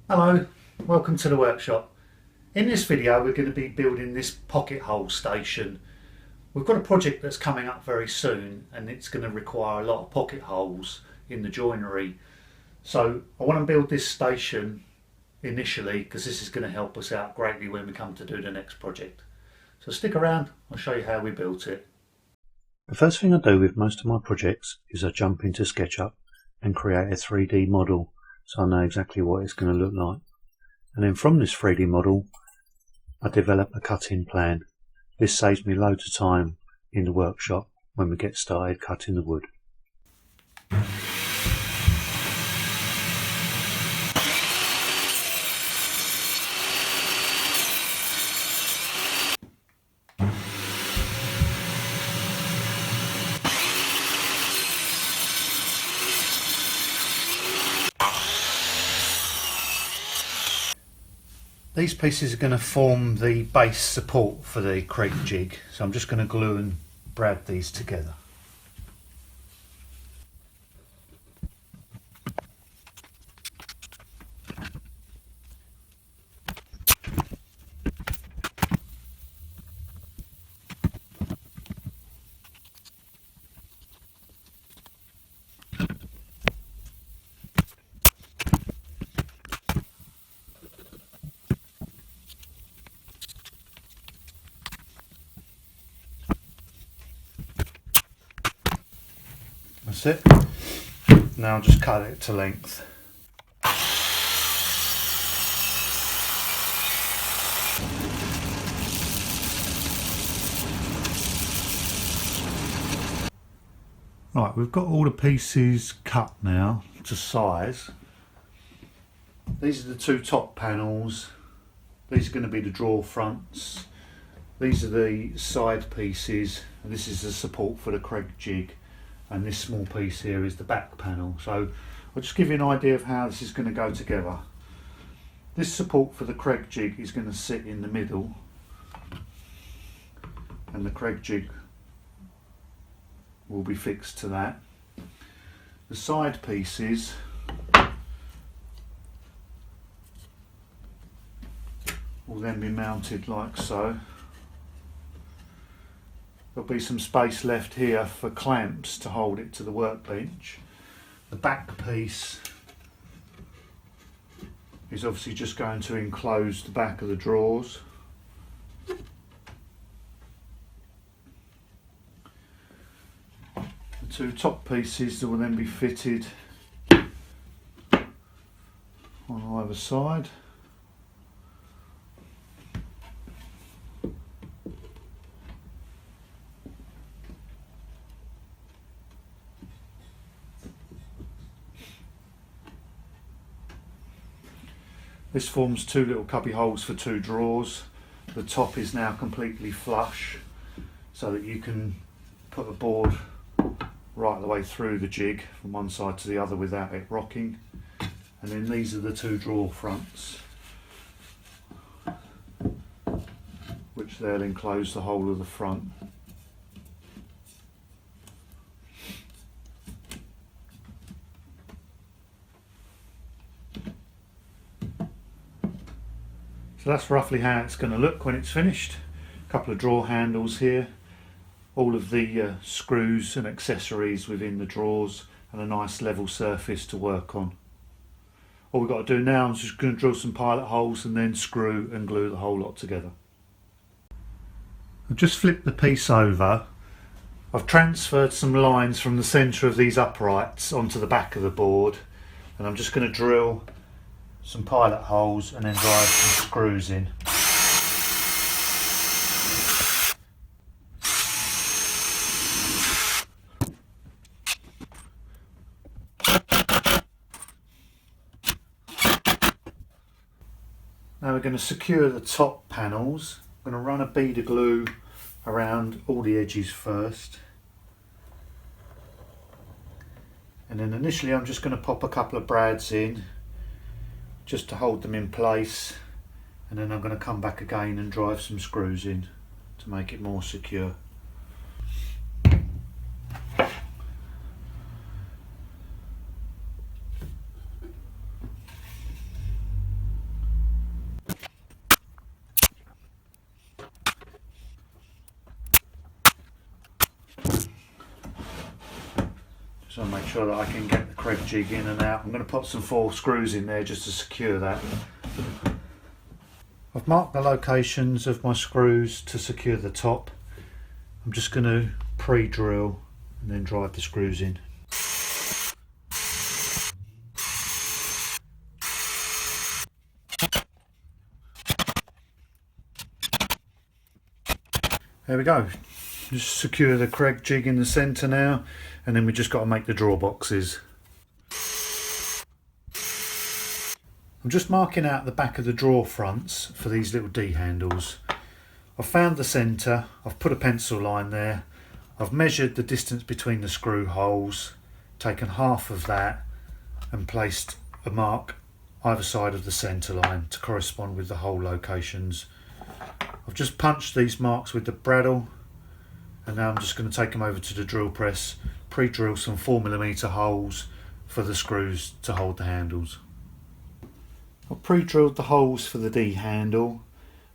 Hello, welcome to the workshop. In this video we're going to be building this pocket hole station. We've got a project that's coming up very soon and it's going to require a lot of pocket holes in the joinery. So I want to build this station initially because this is going to help us out greatly when we come to do the next project. So stick around, I'll show you how we built it. The first thing I do with most of my projects is I jump into Sketchup and create a 3D model so I know exactly what it's going to look like. And then from this 3D model I develop a cut-in plan. This saves me loads of time in the workshop when we get started cutting the wood. These pieces are going to form the base support for the Kreg Jig, so I'm just going to glue and brad these together. That's it. Now I'll just cut it to length. Right, we've got all the pieces cut now to size. These are the two top panels. These are going to be the drawer fronts. These are the side pieces, and this is the support for the Kreg Jig. And this small piece here is the back panel. So I'll just give you an idea of how this is going to go together. This support for the Kreg Jig is going to sit in the middle, and the Kreg Jig will be fixed to that. The side pieces will then be mounted like so. There'll be some space left here for clamps to hold it to the workbench. The back piece is obviously just going to enclose the back of the drawers. The two top pieces will then be fitted on either side. This forms two little cubby holes for two drawers. The top is now completely flush so that you can put a board right the way through the jig from one side to the other without it rocking. And then these are the two drawer fronts, which they'll enclose the whole of the front. So that's roughly how it's going to look when it's finished. A couple of drawer handles here, all of the screws and accessories within the drawers, and a nice level surface to work on. All we've got to do now is just going to drill some pilot holes and then screw and glue the whole lot together. I've just flipped the piece over. I've transferred some lines from the centre of these uprights onto the back of the board, and I'm just going to drill some pilot holes and then drive some screws in. Now we're going to secure the top panels. I'm going to run a bead of glue around all the edges first. And then initially I'm just going to pop a couple of brads in just to hold them in place, and then I'm going to come back again and drive some screws in to make it more secure. So I'll make sure that I can get the Kreg jig in and out. I'm going to put some 4 screws in there just to secure that. I've marked the locations of my screws to secure the top. I'm just going to pre-drill and then drive the screws in. There we go. Just secure the Kreg jig in the centre now, and then we just got to make the drawer boxes. I'm just marking out the back of the drawer fronts for these little D handles. I've found the centre, I've put a pencil line there, I've measured the distance between the screw holes, taken half of that and placed a mark either side of the centre line to correspond with the hole locations. I've just punched these marks with the bradawl, and now I'm just going to take them over to the drill press, pre-drill some 4mm holes for the screws to hold the handles. I've pre-drilled the holes for the D handle.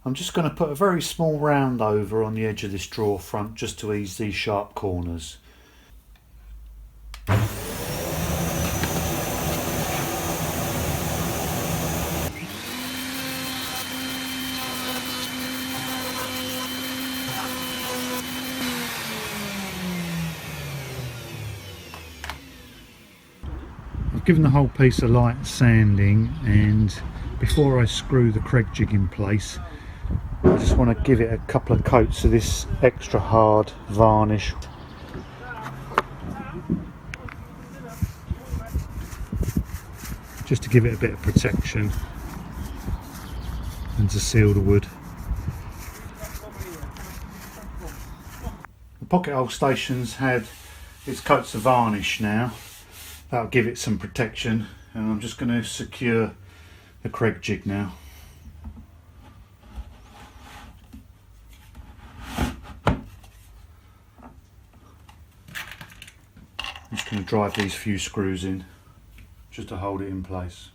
I'm just going to put a very small round over on the edge of this drawer front just to ease these sharp corners. I've given the whole piece a light sanding, and before I screw the Kreg jig in place, I just want to give it a couple of coats of this extra hard varnish. Just to give it a bit of protection and to seal the wood. The pocket hole station's had its coats of varnish now. That'll give it some protection, and I'm just going to secure the Kreg jig now. I'm just going to drive these few screws in just to hold it in place.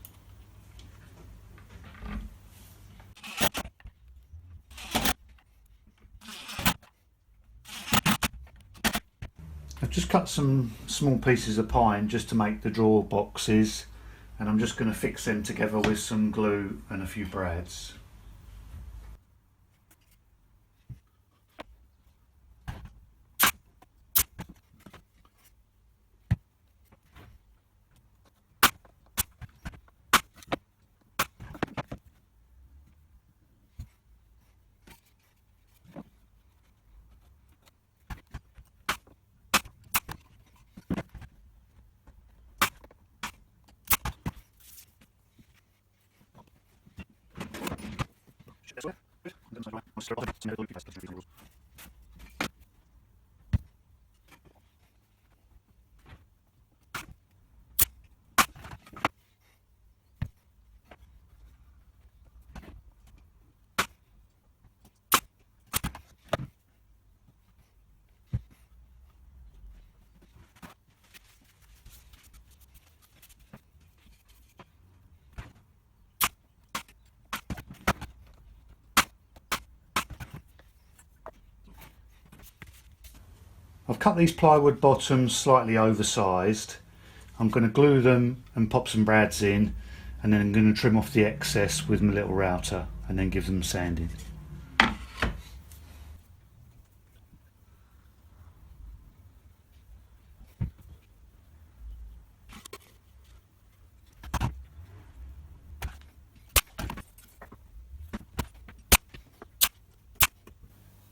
I've just cut some small pieces of pine just to make the drawer boxes, and I'm just going to fix them together with some glue and a few brads. I've cut these plywood bottoms slightly oversized. I'm going to glue them and pop some brads in, and then I'm going to trim off the excess with my little router and then give them sanding.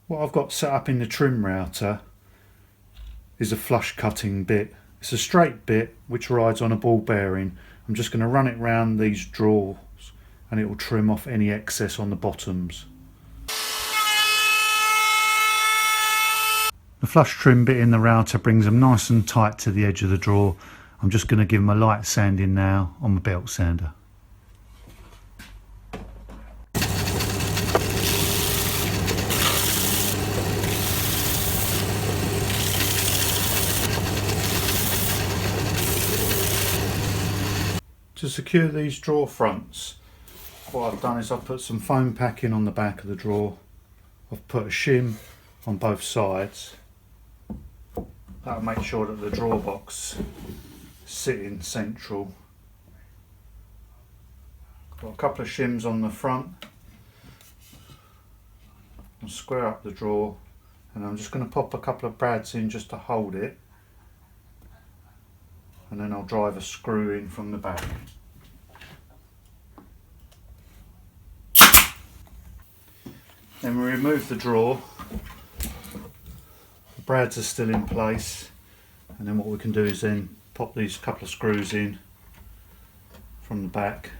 What I've got set up in the trim router is a flush cutting bit. It's a straight bit which rides on a ball bearing. I'm just going to run it round these drawers and it will trim off any excess on the bottoms. The flush trim bit in the router brings them nice and tight to the edge of the drawer. I'm just going to give them a light sanding now on my belt sander. To secure these drawer fronts, what I've done is I've put some foam packing on the back of the drawer. I've put a shim on both sides. That'll make sure that the drawer box sitting central. Got a couple of shims on the front. I'll square up the drawer, and I'm just going to pop a couple of brads in just to hold it, and then I'll drive a screw in from the back. Then we remove the drawer. The brads are still in place, and then what we can do is then pop these couple of screws in from the back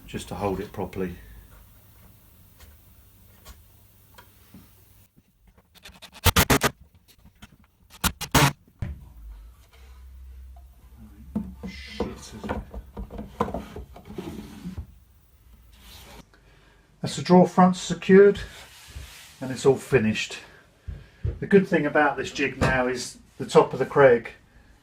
just to hold it properly. That's the drawer front secured, and it's all finished. The good thing about this jig now is the top of the Kreg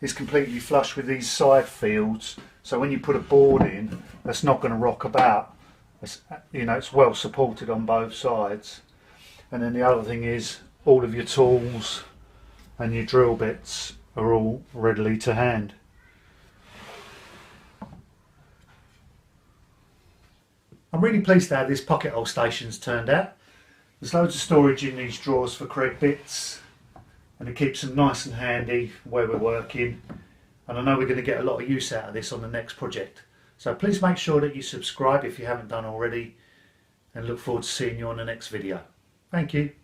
is completely flush with these side fields, so when you put a board in, that's not going to rock about. It's well supported on both sides. And then the other thing is all of your tools and your drill bits are all readily to hand. I'm really pleased to how this pocket hole station's turned out. There's loads of storage in these drawers for Kreg bits, and it keeps them nice and handy where we're working, and I know we're going to get a lot of use out of this on the next project. So please make sure that you subscribe if you haven't done already, and look forward to seeing you on the next video. Thank you.